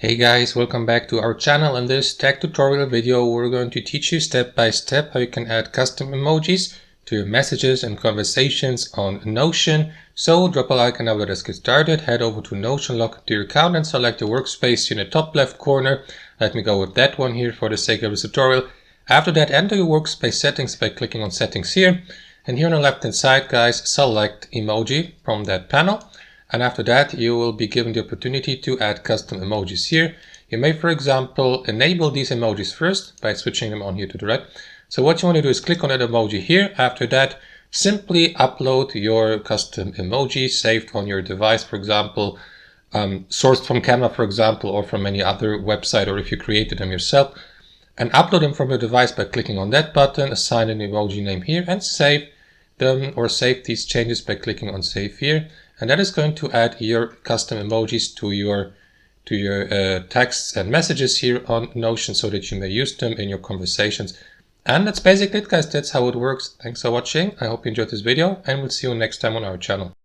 Hey guys, welcome back to our channel. In this tech tutorial video, we're going to teach you step by step how you can add custom emojis to your messages and conversations on Notion. So drop a like and now let us get started. Head over to Notion, log into your account and select the workspace here in the top left corner. Let me go with that one here for the sake of this tutorial. After that, enter your workspace settings by clicking on settings here. And here on the left hand side, guys, select emoji from that panel. And after that, you will be given the opportunity to add custom emojis here. You may, for example, enable these emojis first by switching them on here to the right. So what you want to do is click on that emoji here. After that, simply upload your custom emoji saved on your device, for example, sourced from Canva, for example, or from any other website, or if you created them yourself. And upload them from your device by clicking on that button, assign an emoji name here, and save them or save these changes by clicking on save here. And that is going to add your custom emojis to your texts and messages here on Notion so that you may use them in your conversations. And that's basically it, guys. That's how it works. Thanks for watching. I hope you enjoyed this video and we'll see you next time on our channel.